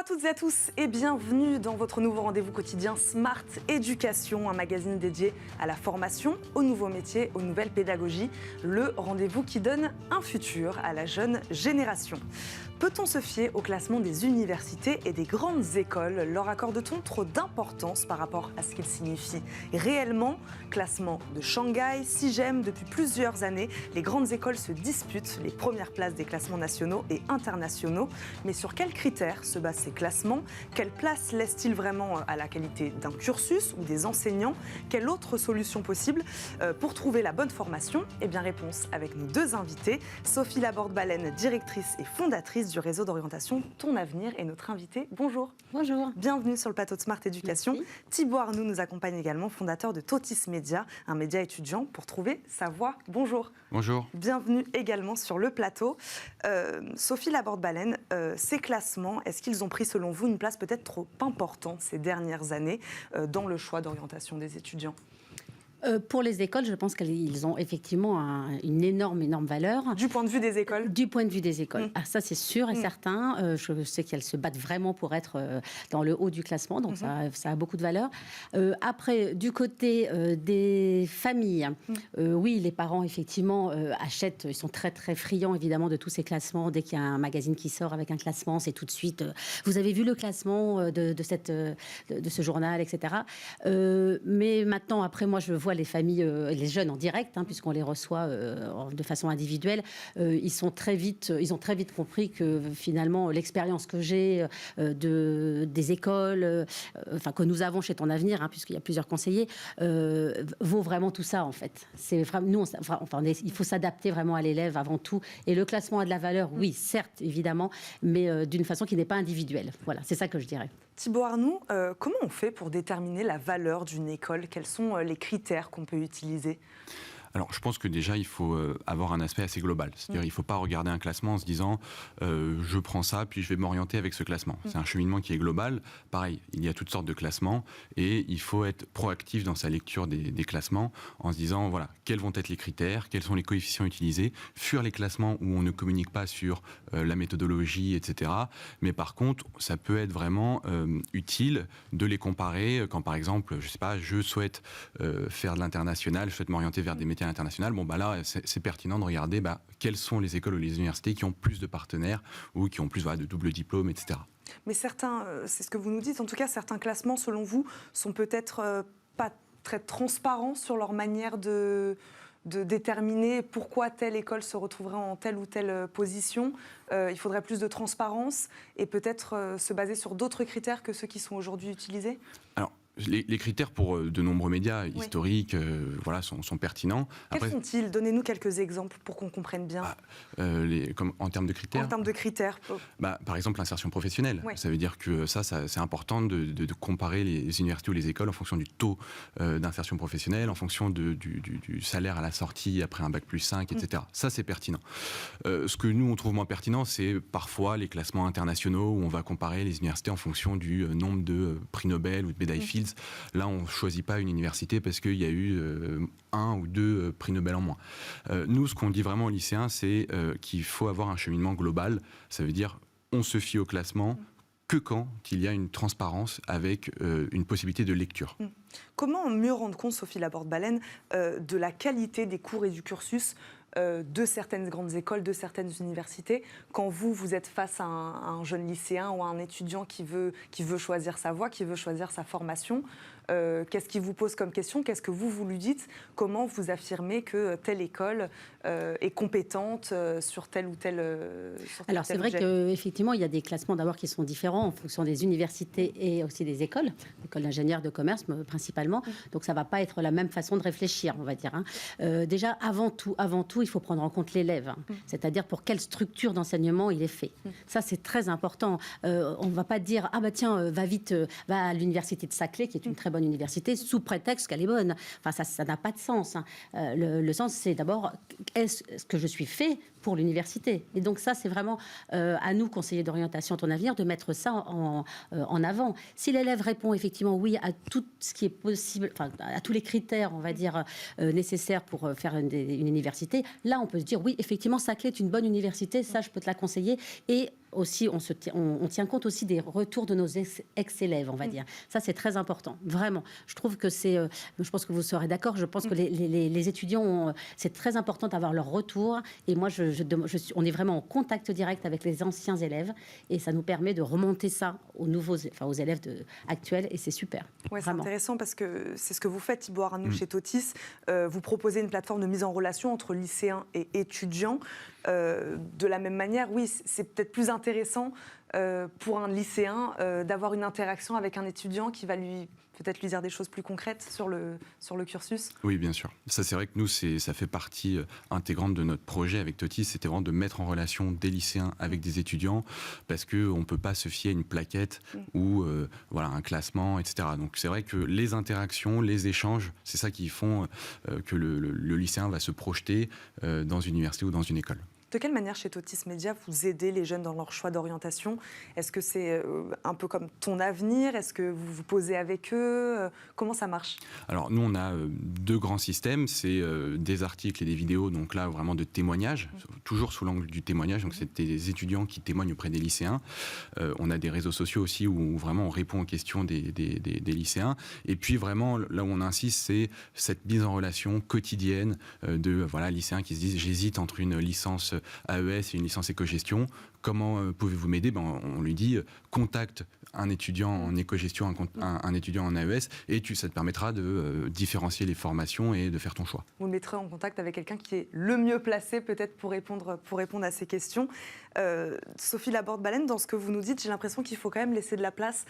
toutes et à tous et bienvenue dans votre nouveau rendez-vous quotidien Smart Éducation, un magazine dédié à la formation, aux nouveaux métiers, aux nouvelles pédagogies, le rendez-vous qui donne un futur à la jeune génération. Peut-on se fier au classement des universités et des grandes écoles? Leur accorde-t-on trop d'importance par rapport à ce qu'il signifie réellement? Classement de Shanghai, CIGEM, depuis plusieurs années, les grandes écoles se disputent les premières places des classements nationaux et internationaux. Mais sur quels critères se basent ces classements? Quelle place laisse-t-il vraiment à la qualité d'un cursus ou des enseignants? Quelle autre solution possible pour trouver la bonne formation? Eh bien, réponse avec nos deux invités. Sophie Laborde-Baleine, directrice et fondatrice du réseau d'orientation Ton Avenir, et notre invité. Bonjour. Bonjour. Bienvenue sur le plateau de Smart Éducation. Merci. Thibaut Arnoux nous accompagne également, fondateur de Totis Média, un média étudiant pour trouver sa voie. Bonjour. Bonjour. Bienvenue également sur le plateau. Sophie Laborde-Baleine, ces classements, est-ce qu'ils ont pris selon vous une place peut-être trop importante ces dernières années dans le choix d'orientation des étudiants ? Pour les écoles, je pense qu'ils ont effectivement une énorme valeur. Du point de vue des écoles ? Du point de vue des écoles. Ah, ça, c'est sûr et certain. Je sais qu'elles se battent vraiment pour être dans le haut du classement, donc ça a beaucoup de valeur. Après, du côté des familles, oui, les parents, effectivement, achètent, ils sont très friands, évidemment, de tous ces classements. Dès qu'il y a un magazine qui sort avec un classement, c'est tout de suite, vous avez vu le classement de ce journal, etc. Mais maintenant, après, moi, je vois les familles, les jeunes en direct, puisqu'on les reçoit de façon individuelle, ils ont très vite compris que finalement l'expérience que j'ai des écoles, que nous avons chez Ton Avenir, puisqu'il y a plusieurs conseillers, vaut vraiment tout ça en fait. C'est vraiment, il faut s'adapter vraiment à l'élève avant tout. Et le classement a de la valeur, oui, certes, évidemment, mais d'une façon qui n'est pas individuelle. Voilà, c'est ça que je dirais. Thibaut Arnoux, comment on fait pour déterminer la valeur d'une école? Quels sont les critères qu'on peut utiliser? Alors, je pense que déjà, il faut avoir un aspect assez global. C'est-à-dire, il ne faut pas regarder un classement en se disant je prends ça, puis je vais m'orienter avec ce classement. C'est un cheminement qui est global. Pareil, il y a toutes sortes de classements et il faut être proactif dans sa lecture des classements en se disant, voilà, quels vont être les critères, quels sont les coefficients utilisés, fuir les classements où on ne communique pas sur la méthodologie, etc. Mais par contre, ça peut être vraiment utile de les comparer quand, par exemple, je sais pas, je souhaite faire de l'international, je souhaite m'orienter vers des métiers international, là, c'est pertinent de regarder quelles sont les écoles ou les universités qui ont plus de partenaires ou qui ont plus de double diplôme, etc. Mais certains, c'est ce que vous nous dites, en tout cas, certains classements, selon vous, sont peut-être pas très transparents sur leur manière de déterminer pourquoi telle école se retrouverait en telle ou telle position. Il faudrait plus de transparence et peut-être se baser sur d'autres critères que ceux qui sont aujourd'hui utilisés. Alors, les critères pour de nombreux médias historiques sont pertinents. Quels sont-ils? Donnez-nous quelques exemples pour qu'on comprenne bien. Comme en termes de critères. En termes de critères. Par exemple, l'insertion professionnelle. Ça veut dire que ça c'est important de comparer les universités ou les écoles en fonction du taux d'insertion professionnelle, en fonction du salaire à la sortie après un bac+5, etc. Ça, c'est pertinent. Ce que nous, on trouve moins pertinent, c'est parfois les classements internationaux où on va comparer les universités en fonction du nombre de prix Nobel ou de médailles Fields. Là, on ne choisit pas une université parce qu'il y a eu un ou deux prix Nobel en moins. Nous, ce qu'on dit vraiment aux lycéens, c'est qu'il faut avoir un cheminement global. Ça veut dire on se fie au classement que quand il y a une transparence avec une possibilité de lecture. Comment mieux rendre compte, Sophie Laborde-Baleine, de la qualité des cours et du cursus de certaines grandes écoles, de certaines universités, quand vous êtes face à un jeune lycéen ou à un étudiant qui veut choisir sa voie, qui veut choisir sa formation? Qu'est-ce qu'il vous pose comme question? Qu'est-ce que vous lui dites? Comment vous affirmez que telle école est compétente sur tel ou tel Alors, c'est vrai qu'effectivement, il y a des classements d'abord qui sont différents en fonction des universités et aussi des écoles d'ingénieurs de commerce principalement. Donc, ça ne va pas être la même façon de réfléchir, on va dire. Déjà, avant tout, il faut prendre en compte l'élève. C'est-à-dire pour quelle structure d'enseignement il est fait. Ça, c'est très important. On ne va pas dire, va vite, va à l'université de Saclay, qui est une très bonne université, sous prétexte qu'elle est bonne. Enfin, ça n'a pas de sens. Le sens, c'est d'abord, est-ce que je suis fait pour l'université. Et donc ça, c'est vraiment à nous, conseillers d'orientation Ton Avenir, de mettre ça en avant. Si l'élève répond effectivement oui à tout ce qui est possible, enfin à tous les critères, on va dire, nécessaires pour faire une université, là, on peut se dire oui, effectivement, Saclay est une bonne université, ça, je peux te la conseiller. Et aussi, on tient compte aussi des retours de nos ex-élèves, on va dire. Ça, c'est très important, vraiment. Je trouve que je pense que vous serez d'accord, je pense que les étudiants, c'est très important d'avoir leur retour. Et moi, on est vraiment en contact direct avec les anciens élèves et ça nous permet de remonter ça aux élèves actuels et c'est super. Ouais, c'est intéressant parce que c'est ce que vous faites, Thibaut Arnoux, chez Totis. Vous proposez une plateforme de mise en relation entre lycéens et étudiants. De la même manière, oui, c'est peut-être plus intéressant pour un lycéen d'avoir une interaction avec un étudiant qui va peut-être lui dire des choses plus concrètes sur le cursus. Oui, bien sûr. Ça, c'est vrai que nous, ça fait partie intégrante de notre projet avec Totis. C'était vraiment de mettre en relation des lycéens avec des étudiants parce qu'on ne peut pas se fier à une plaquette ou un classement, etc. Donc, c'est vrai que les interactions, les échanges, c'est ça qui font que le lycéen va se projeter dans une université ou dans une école. De quelle manière, chez Totis Média, vous aidez les jeunes dans leur choix d'orientation ? Est-ce que c'est un peu comme Ton Avenir ? Est-ce que vous vous posez avec eux ? Comment ça marche ? Alors, nous, on a deux grands systèmes. C'est des articles et des vidéos, donc là, vraiment de témoignages, toujours sous l'angle du témoignage. Donc, c'est des étudiants qui témoignent auprès des lycéens. On a des réseaux sociaux aussi où vraiment on répond aux questions des lycéens. Et puis, vraiment, là où on insiste, c'est cette mise en relation quotidienne de lycéens qui se disent « j'hésite entre une licence AES et une licence éco-gestion, comment pouvez-vous m'aider ?» On lui dit contacte un étudiant en éco-gestion, un étudiant en AES, et ça te permettra de différencier les formations et de faire ton choix. Vous le mettrez en contact avec quelqu'un qui est le mieux placé peut-être pour répondre à ces questions. Sophie Laborde-Ballen, dans ce que vous nous dites, j'ai l'impression qu'il faut quand même laisser de la place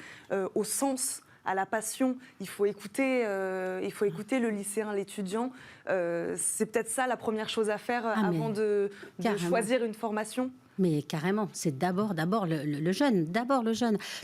au sens, à la passion. Il faut écouter le lycéen, l'étudiant. C'est peut-être ça la première chose à faire avant de choisir une formation. Mais carrément, c'est d'abord le jeune,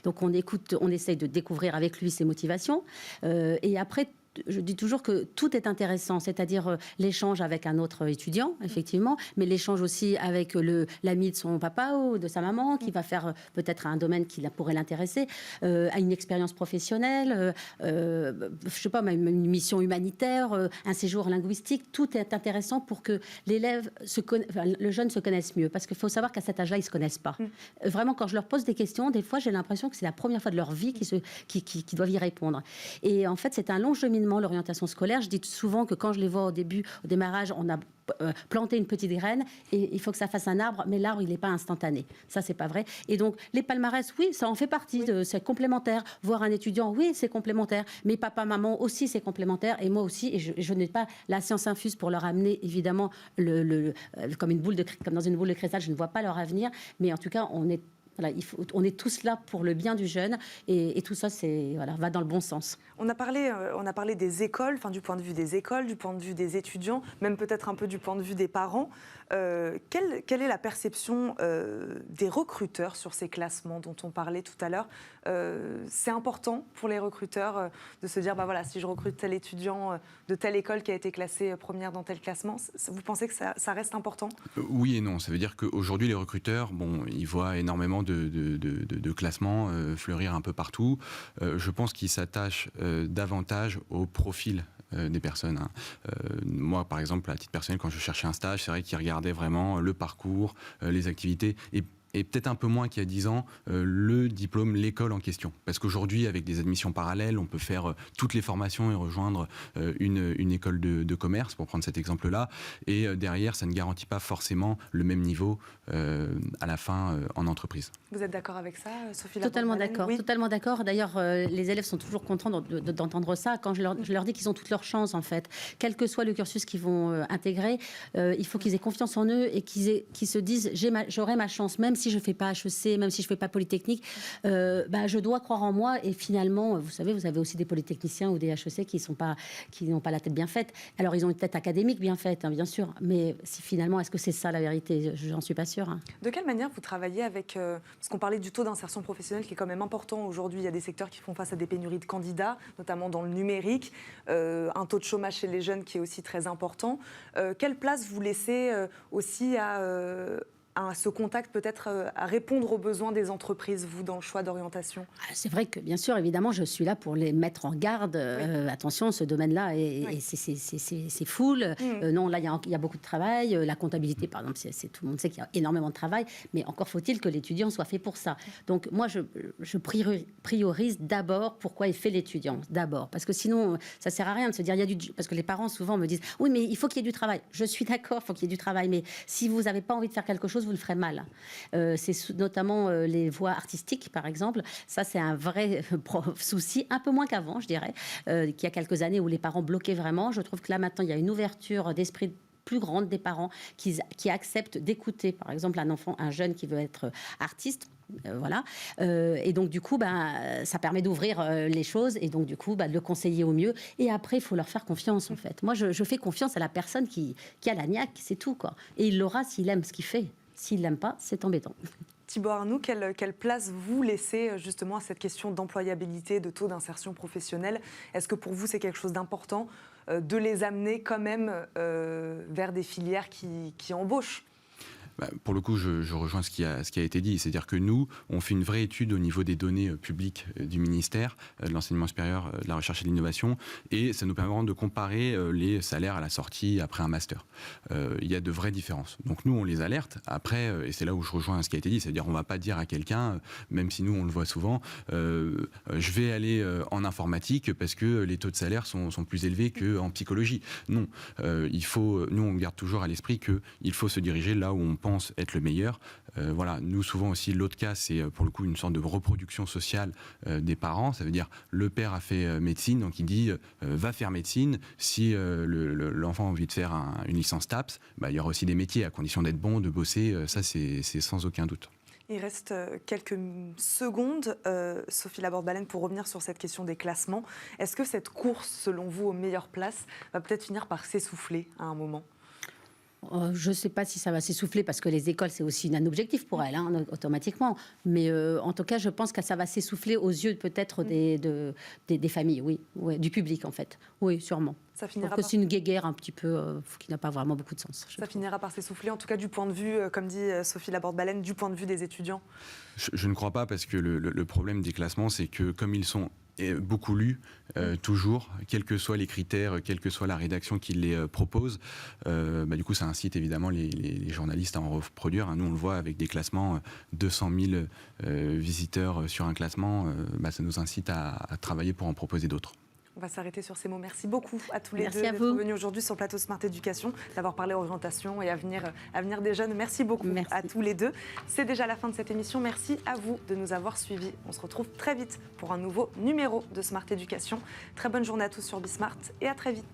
Donc on écoute, on essaye de découvrir avec lui ses motivations, et après. Je dis toujours que tout est intéressant, c'est-à-dire l'échange avec un autre étudiant, effectivement, mais l'échange aussi avec l'ami de son papa ou de sa maman, qui va faire peut-être un domaine qui pourrait l'intéresser, à une expérience professionnelle, je sais pas, une mission humanitaire, un séjour linguistique. Tout est intéressant pour que l'élève, le jeune se connaisse mieux, parce qu'il faut savoir qu'à cet âge-là, ils se connaissent pas. Vraiment, quand je leur pose des questions, des fois, j'ai l'impression que c'est la première fois de leur vie qu'ils doivent y répondre. Et en fait, c'est un long cheminement, l'orientation scolaire. Je dis souvent que quand je les vois au démarrage, on a planté une petite graine et il faut que ça fasse un arbre, mais l'arbre, il n'est pas instantané. Ça, c'est pas vrai. Et donc, les palmarès, oui, ça en fait partie, c'est complémentaire. Voir un étudiant, oui, c'est complémentaire. Mais papa, maman aussi, c'est complémentaire. Et moi aussi, et je n'ai pas la science infuse pour leur amener, évidemment, comme dans une boule de cristal, je ne vois pas leur avenir. Mais en tout cas, on est tous là pour le bien du jeune et tout ça, va dans le bon sens. On a parlé des écoles, du point de vue des écoles, du point de vue des étudiants, même peut-être un peu du point de vue des parents. Quelle est la perception des recruteurs sur ces classements dont on parlait tout à l'heure ? C'est important pour les recruteurs de se dire, si je recrute tel étudiant de telle école qui a été classée première dans tel classement, vous pensez que ça reste important ? Oui et non. Ça veut dire qu'aujourd'hui, les recruteurs, ils voient énormément de classements fleurir un peu partout. Je pense qu'ils s'attachent davantage au profil des personnes. Moi, par exemple, à titre personnel, quand je cherchais un stage, c'est vrai qu'ils regardaient vraiment le parcours, les activités, et peut-être un peu moins qu'il y a 10 ans, le diplôme, l'école en question. Parce qu'aujourd'hui, avec des admissions parallèles, on peut faire toutes les formations et rejoindre une école de commerce, pour prendre cet exemple-là. Et derrière, ça ne garantit pas forcément le même niveau à la fin en entreprise. Vous êtes d'accord avec ça, Sophie Laborde-Ballen ? Totalement d'accord, oui. totalement d'accord. D'ailleurs, les élèves sont toujours contents d'entendre ça. Quand je leur dis qu'ils ont toutes leurs chances, en fait, quel que soit le cursus qu'ils vont intégrer, il faut qu'ils aient confiance en eux et qu'ils se disent j'aurai ma chance, même si je ne fais pas HEC, même si je ne fais pas Polytechnique, je dois croire en moi. Et finalement, vous savez, vous avez aussi des polytechniciens ou des HEC qui n'ont pas la tête bien faite. Alors, ils ont une tête académique bien faite, hein, bien sûr. Mais si, finalement, est-ce que c'est ça la vérité? J'en suis pas sûre. Hein. De quelle manière vous travaillez avec... parce qu'on parlait du taux d'insertion professionnelle qui est quand même important aujourd'hui. Il y a des secteurs qui font face à des pénuries de candidats, notamment dans le numérique. Un taux de chômage chez les jeunes qui est aussi très important. Quelle place vous laissez aussi à ce contact, peut-être à répondre aux besoins des entreprises, vous, dans le choix d'orientation? C'est vrai que, bien sûr, évidemment, je suis là pour les mettre en garde. Oui. Attention, ce domaine-là, c'est full. Non, là, il y a beaucoup de travail. La comptabilité, par exemple, tout le monde sait qu'il y a énormément de travail. Mais encore faut-il que l'étudiant soit fait pour ça. Donc, moi, je priorise d'abord pourquoi il fait l'étudiant. D'abord. Parce que sinon, ça ne sert à rien de se dire... Parce que les parents, souvent, me disent « Oui, mais il faut qu'il y ait du travail. » Je suis d'accord, il faut qu'il y ait du travail. Mais si vous n'avez pas envie de faire quelque chose, vous le ferez mal. C'est notamment les voies artistiques, par exemple. Ça, c'est un vrai souci, un peu moins qu'avant, je dirais, qu'il y a quelques années où les parents bloquaient vraiment. Je trouve que là, maintenant, il y a une ouverture d'esprit plus grande des parents qui acceptent d'écouter, par exemple, un jeune qui veut être artiste. Voilà. Et donc, du coup, ça permet d'ouvrir les choses et donc, du coup, de le conseiller au mieux. Et après, il faut leur faire confiance, en fait. Moi, je fais confiance à la personne qui a la niaque, c'est tout, quoi. Et il l'aura s'il aime ce qu'il fait. S'il ne l'aime pas, c'est embêtant. Thibaut Arnoult, quelle place vous laissez justement à cette question d'employabilité, de taux d'insertion professionnelle? Est-ce que pour vous, c'est quelque chose d'important de les amener quand même vers des filières qui embauchent? Pour le coup, je rejoins ce qui a été dit. C'est-à-dire que nous, on fait une vraie étude au niveau des données publiques du ministère, de l'enseignement supérieur, de la recherche et de l'innovation, et ça nous permet vraiment de comparer les salaires à la sortie après un master. Il y a de vraies différences. Donc nous, on les alerte. Après, et c'est là où je rejoins ce qui a été dit, c'est-à-dire on ne va pas dire à quelqu'un, même si nous, on le voit souvent, je vais aller en informatique parce que les taux de salaire sont plus élevés qu'en psychologie. Non. Nous, on garde toujours à l'esprit qu'il faut se diriger là où on pense être le meilleur. Voilà. Nous, souvent aussi, l'autre cas, c'est pour le coup une sorte de reproduction sociale des parents. Ça veut dire, le père a fait médecine, donc il dit va faire médecine. Si l'enfant a envie de faire une licence TAPS, il y aura aussi des métiers à condition d'être bon, de bosser. Ça, c'est sans aucun doute. Il reste quelques secondes. Sophie Laborde-Ballen, pour revenir sur cette question des classements, est-ce que cette course, selon vous, aux meilleures places, va peut-être finir par s'essouffler à un moment ? Je ne sais pas si ça va s'essouffler parce que les écoles, c'est aussi un objectif pour elles, hein, automatiquement. Mais en tout cas, je pense que ça va s'essouffler aux yeux peut-être des familles, oui, du public en fait. Oui, sûrement. Ça finira c'est une guéguerre un petit peu qui n'a pas vraiment beaucoup de sens. Ça finira par s'essouffler, en tout cas du point de vue, comme dit Sophie Laborde-Ballen, du point de vue des étudiants. Je ne crois pas parce que le problème des classements, c'est que comme ils sont beaucoup lus, toujours, quels que soient les critères, quelle que soit la rédaction qui les propose, du coup ça incite évidemment les journalistes à en reproduire. Nous on le voit avec des classements, 200 000 visiteurs sur un classement, ça nous incite à travailler pour en proposer d'autres. On va s'arrêter sur ces mots. Merci beaucoup à tous les Merci deux à d'être vous. venus aujourd'hui sur le plateau Smart Éducation, d'avoir parlé orientation et avenir des jeunes. Merci beaucoup à tous les deux. C'est déjà la fin de cette émission. Merci à vous de nous avoir suivis. On se retrouve très vite pour un nouveau numéro de Smart Éducation. Très bonne journée à tous sur Bismart et à très vite.